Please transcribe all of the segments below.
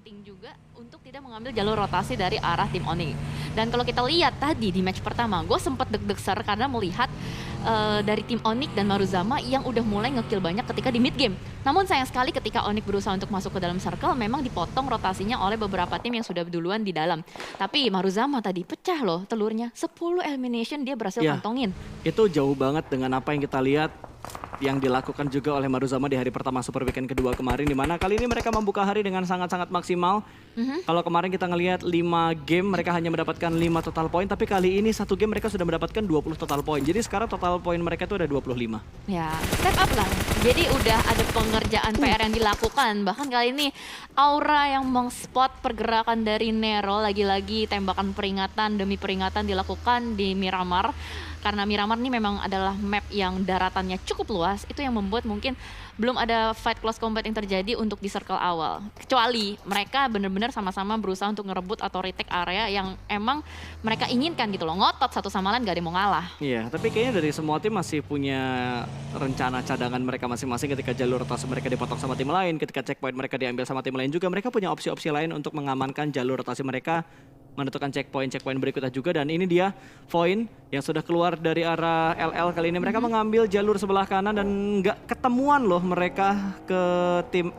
penting juga untuk tidak mengambil jalur rotasi dari arah tim Onyx. Dan kalau kita lihat tadi di match pertama, gue sempat deg-deg karena melihat dari tim Onyx dan Maruzama yang udah mulai ngekill banyak ketika di mid game. Namun sayang sekali ketika Onyx berusaha untuk masuk ke dalam circle, memang dipotong rotasinya oleh beberapa tim yang sudah duluan di dalam. Tapi Maruzama tadi pecah loh telurnya, 10 elimination dia berhasil kantongin. Itu jauh banget dengan apa yang kita lihat yang dilakukan juga oleh Maruzama di hari pertama Super Weekend kedua kemarin, di mana kali ini mereka membuka hari dengan sangat-sangat maksimal. Kalau kemarin kita ngelihat 5 game mereka hanya mendapatkan 5 total poin, tapi kali ini satu game mereka sudah mendapatkan 20 total poin. Jadi sekarang total poin mereka itu ada 25. Ya, step up lah. Jadi udah ada pengerjaan PR yang dilakukan. Bahkan kali ini Aura yang mengspot pergerakan dari Nero, lagi-lagi tembakan peringatan demi peringatan dilakukan di Miramar. Karena Miramar ini memang adalah map yang daratannya cukup luas, itu yang membuat mungkin belum ada fight close combat yang terjadi untuk di circle awal. Kecuali mereka benar-benar sama-sama berusaha untuk ngerebut atau retake area yang emang mereka inginkan gitu loh. Ngotot satu sama lain, gak ada yang mau ngalah. Iya, tapi kayaknya dari semua tim masih punya rencana cadangan mereka masing-masing ketika jalur rotasi mereka dipotong sama tim lain, ketika checkpoint mereka diambil sama tim lain juga, mereka punya opsi-opsi lain untuk mengamankan jalur rotasi mereka, menentukan checkpoint berikutnya juga. Dan ini dia Void yang sudah keluar dari arah LL. Kali ini mereka mengambil jalur sebelah kanan dan nggak ketemuan loh mereka ke tim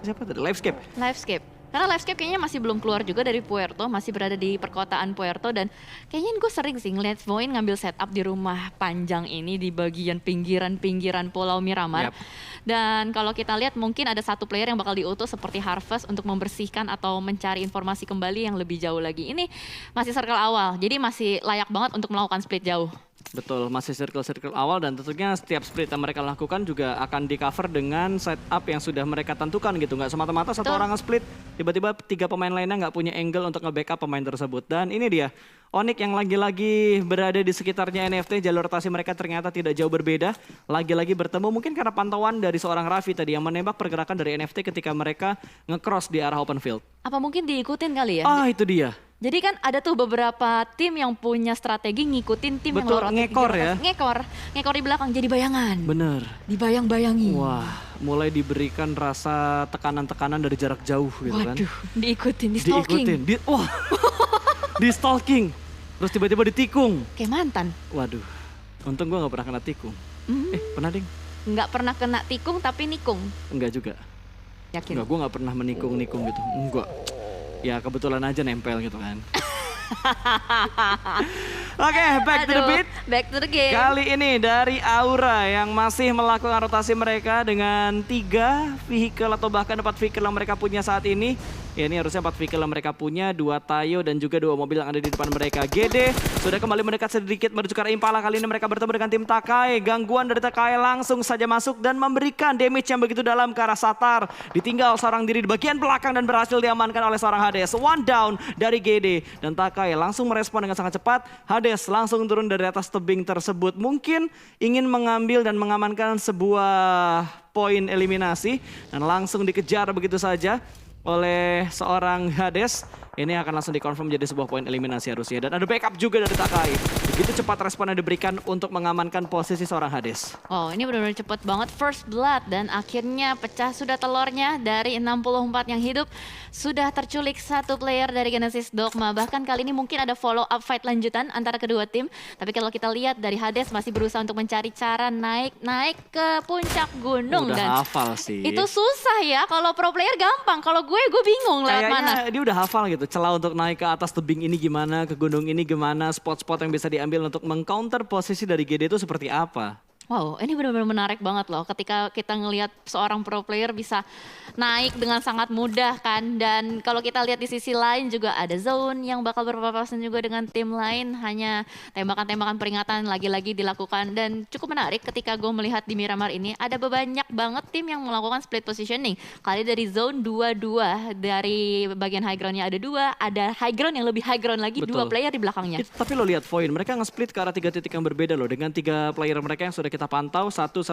siapa tadi? Livescape. Karena Livescape kayaknya masih belum keluar juga dari Puerto, masih berada di perkotaan Puerto. Dan kayaknya gue sering sih ngeliat Void ngambil setup di rumah panjang ini di bagian pinggiran Pulau Miramar. Dan kalau kita lihat mungkin ada satu player yang bakal diutus seperti Harvest untuk membersihkan atau mencari informasi kembali yang lebih jauh lagi. Ini masih circle awal, jadi masih layak banget untuk melakukan split jauh. Betul, masih circle awal dan tentunya setiap split yang mereka lakukan juga akan di cover dengan setup yang sudah mereka tentukan gitu. Nggak semata-mata satu orang nge-split, tiba-tiba 3 pemain lainnya nggak punya angle untuk nge-backup pemain tersebut. Dan ini dia, Onyx yang lagi-lagi berada di sekitarnya NFT, jalur rotasi mereka ternyata tidak jauh berbeda. Lagi-lagi bertemu mungkin karena pantauan dari seorang Raffi tadi yang menembak pergerakan dari NFT ketika mereka nge-cross di arah open field. Apa mungkin diikutin kali ya? Ah, itu dia. Jadi kan ada tuh beberapa tim yang punya strategi ngikutin tim Betul, yang ngekor ya. Ngekor di belakang jadi bayangan. Bener. Dibayang-bayangi. Wah, mulai diberikan rasa tekanan-tekanan dari jarak jauh gitu kan. Waduh, diikutin, di stalking. Wah, di stalking. Terus tiba-tiba ditikung. Kayak mantan. Waduh, untung gue gak pernah kena tikung. Pernah ding? Nggak pernah kena tikung tapi nikung. Enggak juga. Yakin? Enggak, gue gak pernah menikung-nikung gitu. Enggak. Ya kebetulan aja nempel gitu kan. Oke, back to the beat. Back to the game. Kali ini dari Aura yang masih melakukan rotasi mereka dengan 3 vehicle atau bahkan 4 vehicle yang mereka punya saat ini. Ya ini harusnya 4 vehicle yang mereka punya, 2 Tayo dan juga 2 mobil yang ada di depan mereka. GD sudah kembali mendekat sedikit menuju ke arah Impala. Kali ini mereka bertemu dengan tim Takai. Gangguan dari Takai langsung saja masuk dan memberikan damage yang begitu dalam ke arah Satar. Ditinggal seorang diri di bagian belakang dan berhasil diamankan oleh seorang Hades. One down dari GD dan Takai langsung merespon dengan sangat cepat. Hades langsung turun dari atas tebing tersebut. Mungkin ingin mengambil dan mengamankan sebuah poin eliminasi dan langsung dikejar begitu saja oleh seorang Hades. Ini akan langsung dikonfirm menjadi sebuah poin eliminasi harusnya. Dan ada backup juga dari Takai. Begitu cepat respon yang diberikan untuk mengamankan posisi seorang Hades. Oh, ini benar-benar cepat banget. First blood dan akhirnya pecah sudah telurnya dari 64 yang hidup. Sudah terculik satu player dari Genesis Dogma. Bahkan kali ini mungkin ada follow up fight lanjutan antara kedua tim. Tapi kalau kita lihat dari Hades masih berusaha untuk mencari cara naik ke puncak gunung. Udah hafal sih. Itu susah ya. Kalau pro player gampang. Kalau gue bingung lewat mana. Kayaknya dia udah hafal gitu. Celah untuk naik ke atas tebing ini gimana, ke gunung ini gimana, spot-spot yang bisa diambil untuk mengcounter posisi dari GD itu seperti apa. Wow, ini benar-benar menarik banget loh ketika kita ngelihat seorang pro player bisa naik dengan sangat mudah kan. Dan kalau kita lihat di sisi lain juga ada Zone yang bakal berpapasan juga dengan tim lain. Hanya tembakan-tembakan peringatan lagi-lagi dilakukan. Dan cukup menarik ketika gue melihat di Miramar ini ada banyak banget tim yang melakukan split positioning. Kali dari Zone 2-2, dari bagian high groundnya ada 2, ada high ground yang lebih high ground lagi. Betul. 2 player di belakangnya. Tapi lo lihat Void, mereka nge-split ke arah 3 titik yang berbeda loh. Dengan 3 player mereka yang sudah kita pantau satu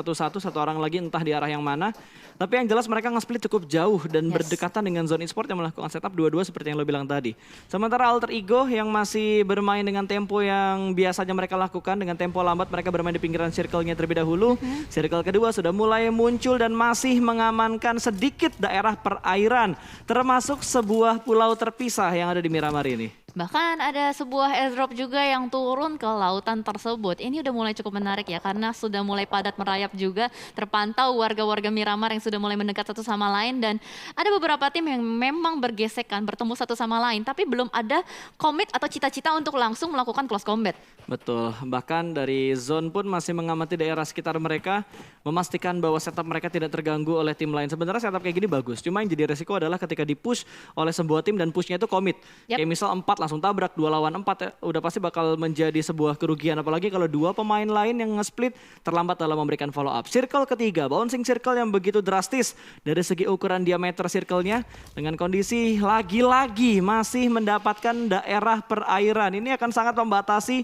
orang lagi entah di arah yang mana. Tapi yang jelas mereka nge-split cukup jauh dan berdekatan dengan Zone Esport yang melakukan setup dua-dua seperti yang lo bilang tadi. Sementara Alter Ego yang masih bermain dengan tempo yang biasanya mereka lakukan, dengan tempo lambat mereka bermain di pinggiran circle-nya terlebih dahulu. Circle kedua sudah mulai muncul dan masih mengamankan sedikit daerah perairan, termasuk sebuah pulau terpisah yang ada di Miramar ini. Bahkan ada sebuah airdrop juga yang turun ke lautan tersebut. Ini udah mulai cukup menarik ya, karena sudah mulai padat merayap juga. Terpantau warga-warga Miramar yang sudah mulai mendekat satu sama lain. Dan ada beberapa tim yang memang bergesekan, bertemu satu sama lain. Tapi belum ada komit atau cita-cita untuk langsung melakukan close combat. Betul, bahkan dari Zone pun masih mengamati daerah sekitar mereka, memastikan bahwa setup mereka tidak terganggu oleh tim lain. Sebenarnya setup kayak gini bagus, cuma yang jadi resiko adalah ketika di-push oleh sebuah tim dan pushnya itu komit. Kayak misal 4 langsung tabrak, 2 lawan 4 ya, udah pasti bakal menjadi sebuah kerugian. Apalagi kalau 2 pemain lain yang nge-split terlambat dalam memberikan follow up. Circle ketiga, bouncing circle yang begitu drastis dari segi ukuran diameter circle-nya. Dengan kondisi lagi-lagi masih mendapatkan daerah perairan. Ini akan sangat membatasi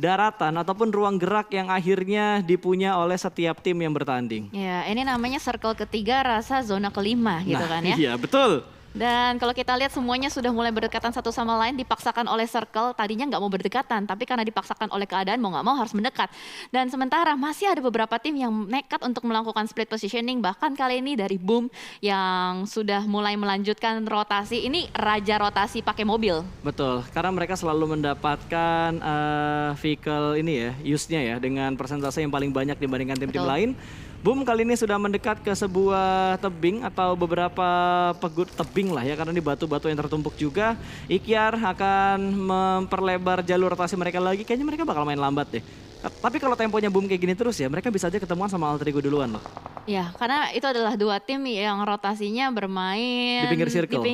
daratan ataupun ruang gerak yang akhirnya dipunya oleh setiap tim yang bertanding. Ya, ini namanya circle ketiga rasa zona kelima gitu kan ya. Iya, betul. Dan kalau kita lihat semuanya sudah mulai berdekatan satu sama lain, dipaksakan oleh circle, tadinya nggak mau berdekatan, tapi karena dipaksakan oleh keadaan mau nggak mau harus mendekat. Dan sementara masih ada beberapa tim yang nekat untuk melakukan split positioning, bahkan kali ini dari Boom yang sudah mulai melanjutkan rotasi, ini raja rotasi pakai mobil. Betul, karena mereka selalu mendapatkan vehicle ini ya, use-nya ya, dengan persentase yang paling banyak dibandingkan tim-tim lain. Boom kali ini sudah mendekat ke sebuah tebing atau beberapa pegut tebing lah ya, karena di batu-batu yang tertumpuk juga. Ikyar akan memperlebar jalur rotasi mereka lagi, kayaknya mereka bakal main lambat deh. Tapi kalau temponya Boom kayak gini terus ya, mereka bisa aja ketemuan sama Alter Ego duluan loh. Ya, karena itu adalah 2 tim yang rotasinya bermain Di pinggir circle.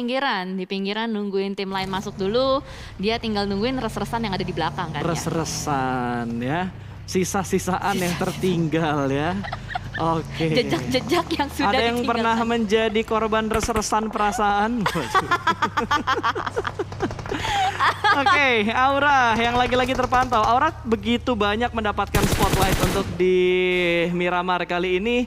di pinggiran nungguin tim lain masuk dulu, dia tinggal nungguin res-resan yang ada di belakang kan ya. Res-resan ya, sisa-sisaan yang tertinggal ya. Oke. Jejak-jejak yang sudah Ada yang ditinggalkan. pernah menjadi korban res-resan perasaan? Oke, Aura yang lagi-lagi terpantau. Aura begitu banyak mendapatkan spotlight untuk di Miramar kali ini.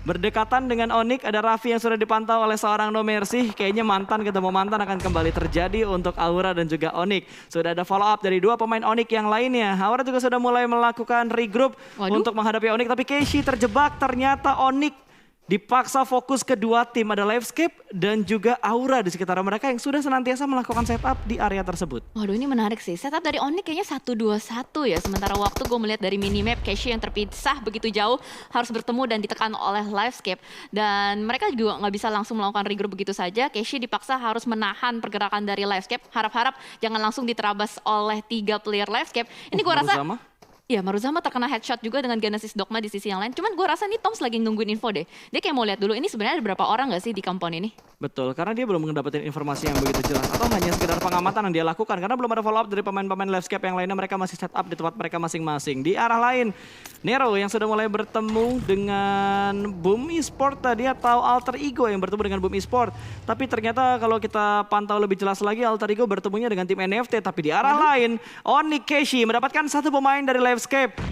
Berdekatan dengan Onyx, ada Raffi yang sudah dipantau oleh seorang No Mercy. Kayaknya mantan ketemu mantan akan kembali terjadi untuk Aura dan juga Onyx. Sudah ada follow up dari 2 pemain Onyx yang lainnya. Aura juga sudah mulai melakukan regroup untuk menghadapi Onyx. Tapi Keishi terjebak, ternyata Onyx dipaksa fokus ke 2 tim. Ada Livescape dan juga Aura di sekitar mereka yang sudah senantiasa melakukan setup di area tersebut. Waduh, ini menarik sih. Setup dari Onyx kayaknya 1-2-1 ya. Sementara waktu gue melihat dari minimap, Keishi yang terpisah begitu jauh harus bertemu dan ditekan oleh Livescape. Dan mereka juga nggak bisa langsung melakukan regroup begitu saja. Keishi dipaksa harus menahan pergerakan dari Livescape. Harap-harap jangan langsung diterabas oleh 3 player Livescape. Ini gue rasa... Iya, Maruzama terkena headshot juga dengan Genesis Dogma di sisi yang lain. Cuman gue rasa nih Toms lagi nungguin info deh. Dia kayak mau lihat dulu ini sebenarnya ada berapa orang gak sih di compound ini? Betul, karena dia belum mendapatkan informasi yang begitu jelas. Atau hanya sekedar pengamatan yang dia lakukan. Karena belum ada follow up dari pemain-pemain Livescape yang lainnya. Mereka masih set up di tempat mereka masing-masing. Di arah lain, Nero yang sudah mulai bertemu dengan Boom Esport tadi. Atau Alter Ego yang bertemu dengan Boom Esport. Tapi ternyata kalau kita pantau lebih jelas lagi, Alter Ego bertemunya dengan tim NFT. Tapi di arah lain, Onyx Keishi mendapatkan 1 pemain dari Livescape.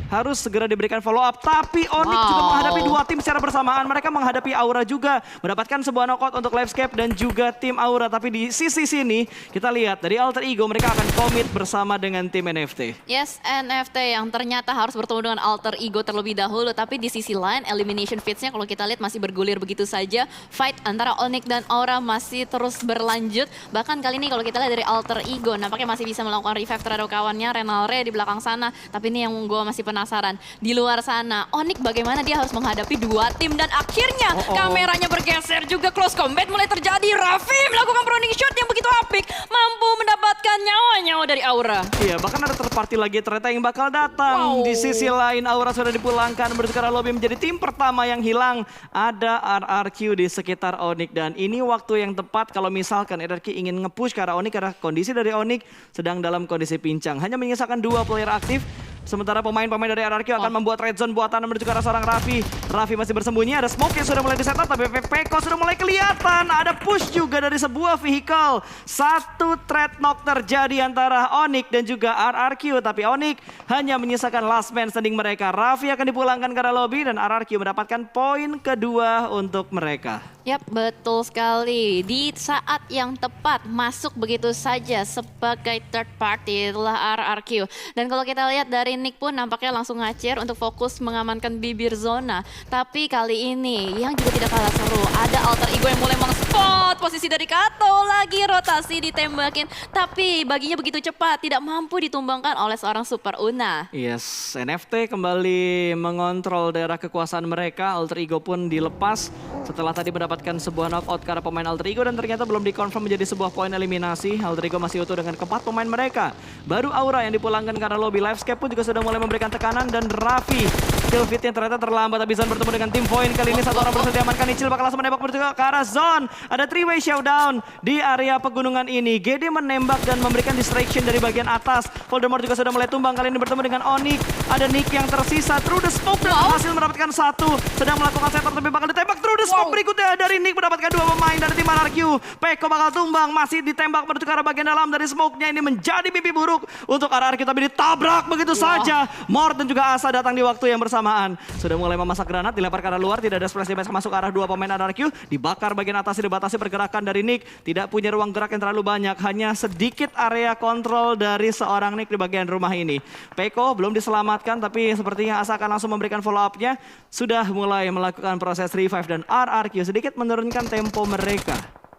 Harus segera diberikan follow up. Tapi Onyx juga menghadapi 2 tim secara bersamaan. Mereka menghadapi Aura juga. Mendapatkan sebuah knockout untuk Livescape dan juga tim Aura. Tapi di sisi sini kita lihat dari Alter Ego mereka akan komit bersama dengan tim NFT. Yes, NFT yang ternyata harus bertemu dengan Alter Ego terlebih dahulu. Tapi di sisi lain elimination feeds-nya kalau kita lihat masih bergulir begitu saja. Fight antara Onyx dan Aura masih terus berlanjut. Bahkan kali ini kalau kita lihat dari Alter Ego nampaknya masih bisa melakukan revive terhadap kawannya. Renalre di belakang sana. Tapi ini yang gue masih penasaran. Di luar sana Onyx bagaimana dia harus menghadapi 2 tim. Dan akhirnya kameranya bergeser juga. Close combat mulai terjadi. Raffi melakukan proning shot yang begitu apik. Mampu mendapatkan nyawa-nyawa dari Aura. Iya, bahkan ada third party lagi ternyata yang bakal datang. Di sisi lain Aura sudah dipulangkan menuju ke arah lobby menjadi tim pertama yang hilang. Ada RRQ di sekitar Onyx. Dan ini waktu yang tepat kalau misalkan RRQ ingin nge-push ke arah Onyx. Karena kondisi dari Onyx sedang dalam kondisi pincang. Hanya menyisakan 2 player aktif. Sementara pemain-pemain dari RRQ akan membuat red zone buatan menuju ke arah seorang Raffi. Raffi masih bersembunyi, ada smoke yang sudah mulai di-setup, tapi Peko sudah mulai kelihatan. Ada push juga dari sebuah vehicle. Satu trade knock terjadi antara Onyx dan juga RRQ, tapi Onyx hanya menyisakan last man standing mereka. Raffi akan dipulangkan ke arah lobby dan RRQ mendapatkan poin kedua untuk mereka. Yap, betul sekali. Di saat yang tepat masuk begitu saja sebagai third party itulah RRQ. Dan kalau kita lihat dari Nick pun nampaknya langsung ngacir untuk fokus mengamankan bibir zona. Tapi kali ini yang juga tidak kalah seru, ada alter ego yang mulai meng-spot posisi dari Kato, lagi rotasi ditembakin. Tapi baginya begitu cepat, tidak mampu ditumbangkan oleh seorang Super Una. Yes, NFT kembali mengontrol daerah kekuasaan mereka. Alter ego pun dilepas setelah tadi mendapatkan sebuah knockout karena pemain alter ego dan ternyata belum dikonfirm menjadi sebuah poin eliminasi. Alter ego masih utuh dengan keempat pemain mereka. Baru Aura yang dipulangkan karena lobby. Livescape pun juga sudah mulai memberikan tekanan dan Raffi kill fitnya ternyata terlambat. Abizan bertemu dengan tim Void kali ini. Satu orang berhasil diamankan. Icil bakal langsung menembak menuju ke arah zone. Ada 3-way showdown di area pegunungan ini. GD menembak dan memberikan distraction dari bagian atas. Voldemort juga sudah mulai tumbang. Kali ini bertemu dengan Onyx. Ada Nick yang tersisa. Through the smoke dan berhasil mendapatkan satu. Sedang melakukan setup tapi bakal ditembak. Through the smoke berikutnya dari Nick mendapatkan dua pemain dari tim RRQ. Peko bakal tumbang. Masih ditembak menuju ke arah bagian dalam dari smoke-nya. Ini menjadi mimpi buruk untuk RRQ tapi ditabrak begitu saja. Mort dan juga Asa datang di waktu yang bersamaan. Sudah mulai memasak granat, dilempar ke arah luar, tidak ada splash damage masuk ke arah dua pemain RRQ. Dibakar bagian atas, dibatasi pergerakan dari Nick. Tidak punya ruang gerak yang terlalu banyak, hanya sedikit area kontrol dari seorang Nick di bagian rumah ini. Peko belum diselamatkan, tapi sepertinya Asa akan langsung memberikan follow up-nya. Sudah mulai melakukan proses revive dan RRQ sedikit menurunkan tempo mereka.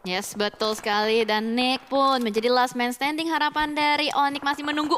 Yes, betul sekali. Dan Nick pun menjadi last man standing. Harapan dari Onyx masih menunggu.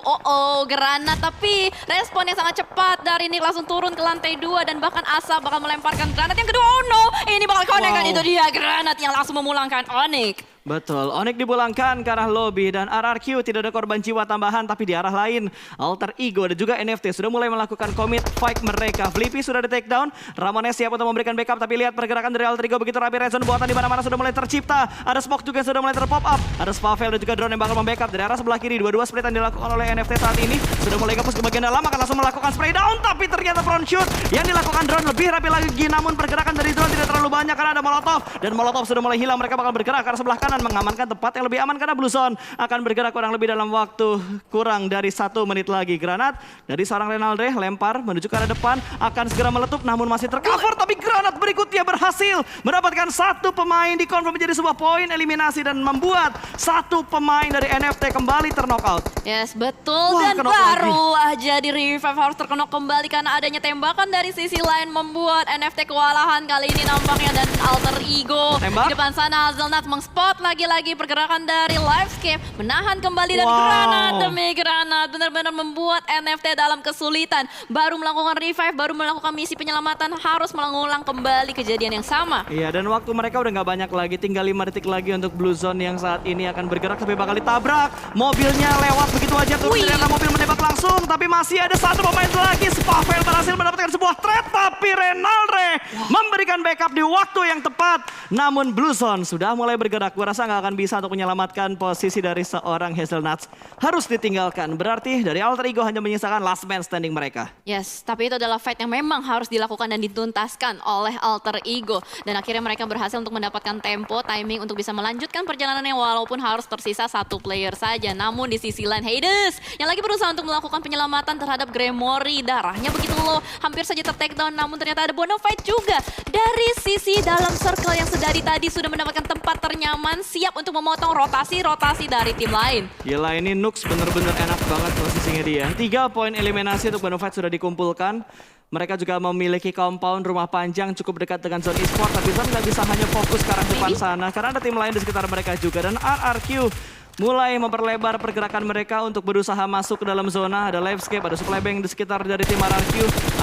Granat. Tapi respon yang sangat cepat dari Nick langsung turun ke lantai 2. Dan bahkan Asa bakal melemparkan granat yang kedua. Oh no, ini bakal connect kan. Itu dia granat yang langsung memulangkan Onyx. Betul, Onyx dipulangkan ke arah lobby dan RRQ tidak ada korban jiwa tambahan, tapi di arah lain Alter Ego dan juga NFT sudah mulai melakukan commit fight mereka. Flippy sudah di take down, Ramones siap untuk memberikan backup, tapi lihat pergerakan dari Alter Ego begitu rapi. Red zone buatan di mana-mana sudah mulai tercipta. Ada smoke juga yang sudah mulai terpop up. Ada Spavel dan juga drone yang bakal membackup dari arah sebelah kiri. Dua-dua split yang dilakukan oleh NFT saat ini sudah mulai gepus ke bagian dalam, akan langsung melakukan spray down, tapi ternyata front shoot yang dilakukan drone lebih rapi lagi. Namun pergerakan dari drone tidak terlalu banyak karena ada Molotov dan Molotov sudah mulai hilang. Mereka bakal bergerak ke arah sebelah kanan mengamankan tempat yang lebih aman karena Blue Zone akan bergerak kurang lebih dalam waktu kurang dari 1 menit lagi. Granat dari seorang Renaldre lempar menuju ke arah depan akan segera meletup namun masih tercover, tapi granat berikutnya berhasil mendapatkan satu pemain, dikonfirm menjadi sebuah poin eliminasi dan membuat satu pemain dari NFT kembali terknockout. Yes, betul. Dan baru aja di revive harus terkena kembali karena adanya tembakan dari sisi lain membuat NFT kewalahan kali ini nampaknya. Dan Alter Ego di depan sana Hazelnut mengspot lagi-lagi pergerakan dari Livescape, menahan kembali dan granat demi granat benar-benar membuat NFT dalam kesulitan. Baru melakukan revive, baru melakukan misi penyelamatan, harus mengulang kembali kejadian yang sama. Iya, dan waktu mereka udah nggak banyak lagi, tinggal 5 detik lagi untuk Blue Zone yang saat ini akan bergerak tapi bakal ditabrak. Mobilnya lewat begitu aja, ternyata mobil menembak langsung, tapi masih ada satu pemain lagi. Spavel berhasil mendapatkan sebuah trade, tapi Renaldre memberikan backup di waktu yang tepat. Namun Blue Zone sudah mulai bergerak, gua rasa nggak akan bisa untuk menyelamatkan posisi dari seorang Hazelnuts. Harus ditinggalkan, berarti dari Alter Ego hanya menyisakan last man standing mereka. Yes, tapi itu adalah fight yang memang harus dilakukan dan dituntaskan oleh Alter Ego. Dan akhirnya mereka berhasil untuk mendapatkan tempo, timing untuk bisa melanjutkan perjalanannya walaupun harus tersisa satu player saja. Namun di sisi lain Hades yang lagi berusaha untuk melakukan penyelamatan terhadap Gremory. Darahnya begitu low, hampir saja ter-take down, namun ternyata ada bonafide juga. Dari sisi dalam circle yang sedari tadi sudah mendapatkan tempat ternyaman, siap untuk memotong rotasi-rotasi dari tim lain. Gila, ini Nux bener-bener enak banget posisinya dia. 3 poin eliminasi untuk bonafide sudah dikumpulkan. Mereka juga memiliki compound rumah panjang cukup dekat dengan zone e-sport, tapi Zone nggak bisa hanya fokus ke arah depan sana karena ada tim lain di sekitar mereka juga. Dan RRQ mulai memperlebar pergerakan mereka untuk berusaha masuk ke dalam zona. Ada Livescape, ada supply bank di sekitar dari tim RRQ.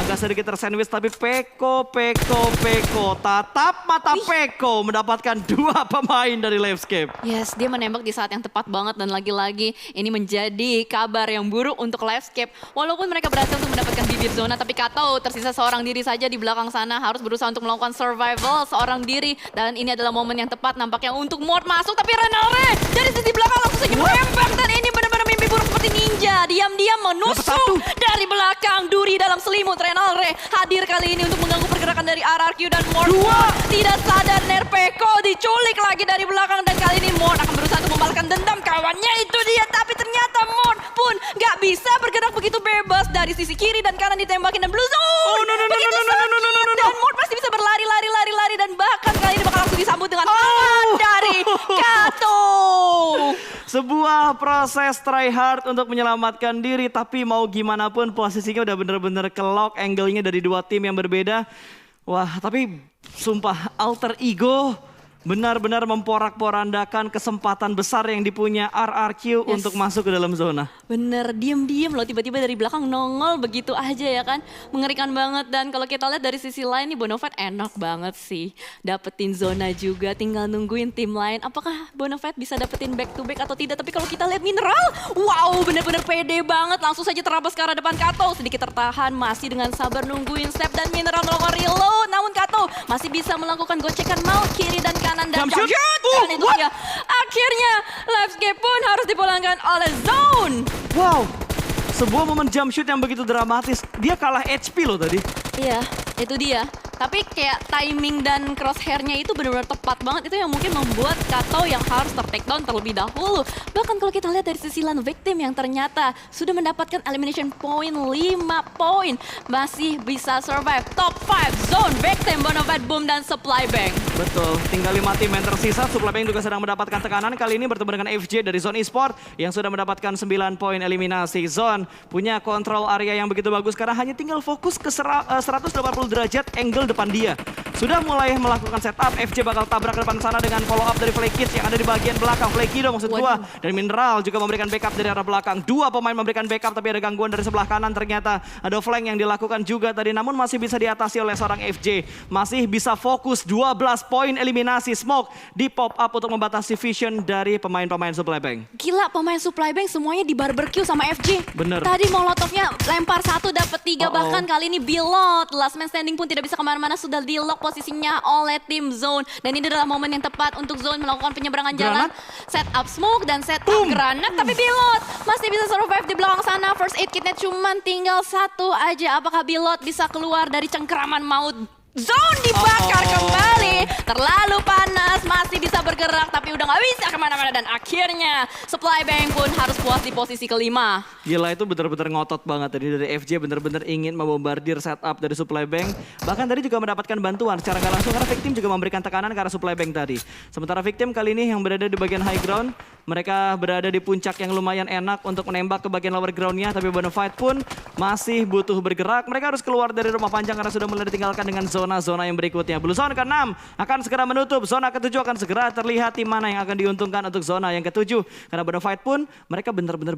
Agak sedikit tersandwich, tapi Peko. Tatap mata Peko mendapatkan 2 pemain dari Livescape. Yes, dia menembak di saat yang tepat banget dan lagi-lagi ini menjadi kabar yang buruk untuk Livescape. Walaupun mereka berhasil untuk mendapatkan bibir zona, tapi Kato tersisa seorang diri saja di belakang sana, harus berusaha untuk melakukan survival seorang diri. Dan ini adalah momen yang tepat nampaknya untuk Mort masuk, tapi Renaldre dari sisi belakang langsung saja menembak dan ini benar-benar mimpi buruk seperti ninja. Diam-diam menusuk dari belakang. dalam selimut. Renalre hadir kali ini untuk mengganggu pergerakan dari RRQ dan Mord. Tidak sadar Nerpeko diculik lagi dari belakang dan kali ini Mord akan berusaha untuk membalaskan dendam kawannya itu dia. Tapi ternyata Mord pun nggak bisa bergerak begitu bebas dari sisi kiri dan kanan ditembakin dan Blue Zone. Begitu sakit dan Mord pasti bisa berlari dan bahkan kali ini bakal langsung disambut dengan tangan dari Kato. Sebuah proses try hard untuk menyelamatkan diri, tapi mau gimana pun posisinya udah bener-bener ke-lock, angle-nya dari dua tim yang berbeda. Wah, tapi sumpah alter ego benar-benar memporak-porandakan kesempatan besar yang dipunya RRQ untuk masuk ke dalam zona. Bener, diem-diem loh tiba-tiba dari belakang nongol begitu aja ya kan. Mengerikan banget dan kalau kita lihat dari sisi lain nih Bonafide enak banget sih. Dapetin zona juga, tinggal nungguin tim lain. Apakah Bonafide bisa dapetin back to back atau tidak? Tapi kalau kita lihat Mineral, wow bener-bener pede banget. Langsung saja terabas ke arah depan Kato. Sedikit tertahan, masih dengan sabar nungguin step dan Mineral melakukan reload. Namun Kato masih bisa melakukan gocekan maut kiri dan kanan dan jump shoot. Dan itu dia. Akhirnya Livescape pun harus dipulangkan oleh Zone. Wow, sebuah momen jump shoot yang begitu dramatis. Dia kalah HP loh tadi. Iya, itu dia. Tapi kayak timing dan crosshair-nya itu benar-benar tepat banget. Itu yang mungkin membuat Kato yang harus ter-takedown terlebih dahulu. Bahkan kalau kita lihat dari sisi lain victim yang ternyata sudah mendapatkan elimination point 5 poin. Masih bisa survive top 5 zone victim Bonafide Boom dan Supply Bank. Betul, tinggal 5 tim yang tersisa. Supply Bank juga sedang mendapatkan tekanan. Kali ini bertemu dengan FJ dari Zone Esport yang sudah mendapatkan 9 poin eliminasi. Zone punya kontrol area yang begitu bagus karena hanya tinggal fokus ke 180 derajat angle depan dia. Sudah mulai melakukan setup, FJ bakal tabrak ke depan sana dengan follow up dari Flay Kids yang ada di bagian belakang. Flay Kido maksud gua. Dan Mineral juga memberikan backup dari arah belakang. Dua pemain memberikan backup tapi ada gangguan dari sebelah kanan. Ternyata ada flank yang dilakukan juga tadi. Namun masih bisa diatasi oleh seorang FJ. Masih bisa fokus 12 poin eliminasi. Smoke di pop up untuk membatasi vision dari pemain-pemain Supply Bank. Gila pemain Supply Bank semuanya di barbecue sama FJ. Bener. Tadi Molotovnya lempar 1 dapat 3 bahkan kali ini Bilot. Last man standing pun tidak bisa kemana-mana sudah di lock posisinya oleh tim Zone. Dan ini adalah momen yang tepat untuk Zone melakukan penyeberangan jalan. Set up smoke dan set up granat. Tapi Bilot masih bisa survive di belakang sana. First aid kitnya cuman tinggal 1 aja. Apakah Bilot bisa keluar dari cengkeraman maut? Zone dibakar kembali, terlalu panas, masih bisa bergerak tapi udah gak bisa kemana-mana dan akhirnya Supply Bank pun harus puas di posisi kelima. Gila itu bener-bener ngotot banget tadi dari FJ, bener-bener ingin membombardir setup dari Supply Bank. Bahkan tadi juga mendapatkan bantuan secara gak langsung karena Victim juga memberikan tekanan ke arah Supply Bank tadi. Sementara Victim kali ini yang berada di bagian high ground, mereka berada di puncak yang lumayan enak untuk menembak ke bagian lower groundnya. Tapi Bonafide pun masih butuh bergerak, mereka harus keluar dari rumah panjang karena sudah mulai ditinggalkan dengan zona yang berikutnya. Blue Zone ke-6 akan segera menutup. Zona ke-7 akan segera terlihat tim mana yang akan diuntungkan untuk zona yang ke-7. Karena Bonafide pun mereka benar-benar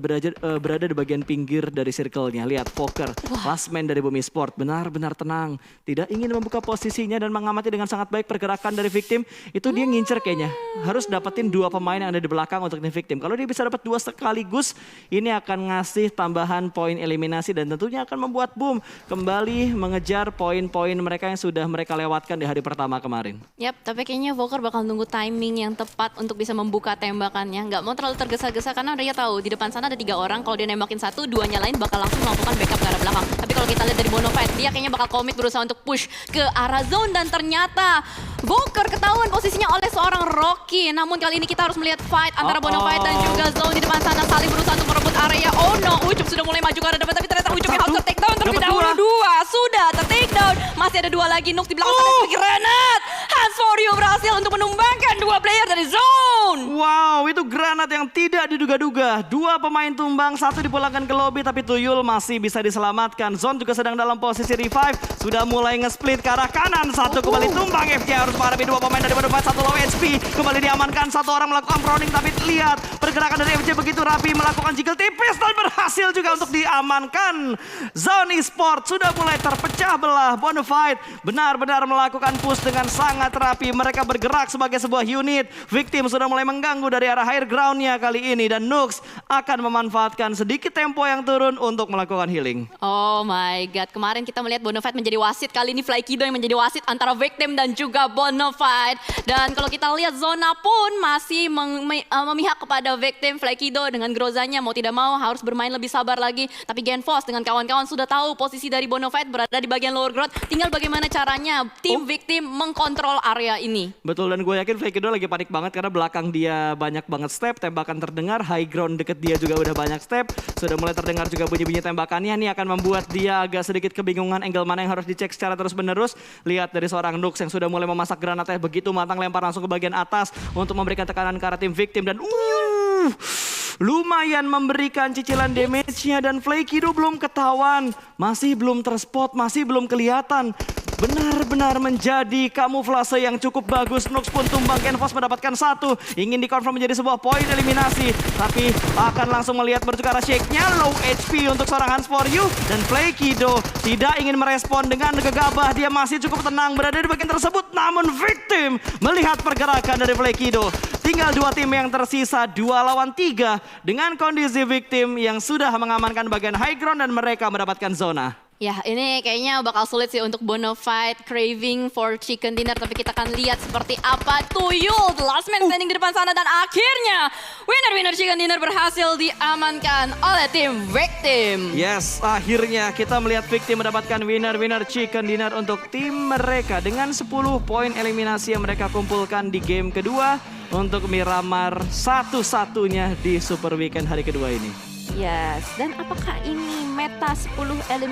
berada di bagian pinggir dari circle-nya. Lihat Poker, last man dari Bumi Sport benar-benar tenang. Tidak ingin membuka posisinya dan mengamati dengan sangat baik pergerakan dari Victim. Itu dia ngincer kayaknya. Harus dapetin 2 pemain yang ada di belakang untuk tim Victim. Kalau dia bisa dapat 2 sekaligus, ini akan ngasih tambahan poin eliminasi dan tentunya akan membuat Boom kembali mengejar poin-poin mereka yang sudah mereka lewatkan di hari pertama kemarin. Yap, tapi kayaknya Volker bakal nunggu timing yang tepat untuk bisa membuka tembakannya. Nggak mau terlalu tergesa-gesa karena dia tahu di depan sana ada 3 orang. Kalau dia nembakin 1, 2-nya lain bakal langsung melakukan backup ke arah belakang. Tapi kalau kita lihat dari Bonafide, dia kayaknya bakal komit berusaha untuk push ke arah zone. Dan ternyata Volker ketahuan posisinya oleh seorang Rocky. Namun kali ini kita harus melihat fight antara Bonafide dan juga Zone di depan sana. Saling berusaha untuk merebut area. Oh no, Ucup sudah mulai maju ke arah depan. Tapi ternyata Ucupnya harus ter-takedown terlebih dahulu. 2 sudah ter-takedown. Masih ada 2 lagi. Nooks di belakang sana. Granat. Hans Forio berhasil untuk menumbangkan 2 player dari Zone. Wow, itu granat yang tidak diduga-duga. 2 pemain tumbang, 1 dipulangkan ke lobby. Tapi Tuyul masih bisa diselamatkan. Zone juga sedang dalam posisi revive. Sudah mulai nge-split ke arah kanan. 1 kembali tumbang. FJ harus menghadapi 2 pemain dari Bonafide. 1 low HP. Kembali diamankan. 1 orang melakukan proning. Tapi lihat pergerakan dari FJ begitu rapi. Melakukan jiggle tipis dan berhasil juga untuk diamankan. Zone Esport sudah mulai terpecah belah. Bonafide benar-benar melakukan push dengan sangat rapi. Mereka bergerak sebagai sebuah unit. Victim sudah mulai mengganggu dari arah high groundnya kali ini. Dan Nooks akan memanfaatkan sedikit tempo yang turun untuk melakukan healing. Oh my god, kemarin kita melihat Bonafide menjadi wasit, kali ini Flykido yang menjadi wasit antara Victim dan juga Bonafide. Dan kalau kita lihat zona pun masih memihak kepada Victim. Flykido dengan Grozanya mau tidak mau harus bermain lebih sabar lagi. Tapi Genfos dengan kawan-kawan sudah tahu posisi dari Bonafide berada di bagian lower ground. Tinggal bagaimana caranya tim Victim mengkontrol area ini. Betul, dan gue yakin Flykido lagi panik banget karena belakang dia banyak banget step, tembakan terdengar, high ground deket dia juga udah banyak step. Sudah mulai terdengar juga bunyi-bunyi tembakannya, ini akan membuat dia agak sedikit kebingungan angle mana yang harus dicek secara terus-menerus. Lihat dari seorang Nux yang sudah mulai memasak granatnya begitu matang, lempar langsung ke bagian atas untuk memberikan tekanan ke arah tim Victim. Dan lumayan memberikan cicilan damage-nya dan Flykido belum ketahuan, masih belum terspot, masih belum kelihatan. Benar-benar menjadi kamuflase yang cukup bagus. Nux pun tumbang, Genfos mendapatkan satu. Ingin dikonfirm menjadi sebuah poin eliminasi. Tapi akan langsung melihat berjuk arah shake-nya. Low HP untuk seorang Hans For You. Dan Flykido tidak ingin merespon dengan gegabah. Dia masih cukup tenang berada di bagian tersebut. Namun Victim melihat pergerakan dari Flykido. Tinggal dua tim yang tersisa, 2 lawan 3. Dengan kondisi Victim yang sudah mengamankan bagian high ground dan mereka mendapatkan zona. Ya, ini kayaknya bakal sulit sih untuk Bonafide craving for chicken dinner. Tapi kita akan lihat seperti apa Tuyul, the last man standing di depan sana. Dan akhirnya winner chicken dinner berhasil diamankan oleh tim Victim. Yes, akhirnya kita melihat Victim mendapatkan winner chicken dinner untuk tim mereka. Dengan 10 poin eliminasi yang mereka kumpulkan di game kedua. Untuk Miramar satu-satunya di Super Weekend hari kedua ini. Yes, dan apakah ini meta 10 eliminasi?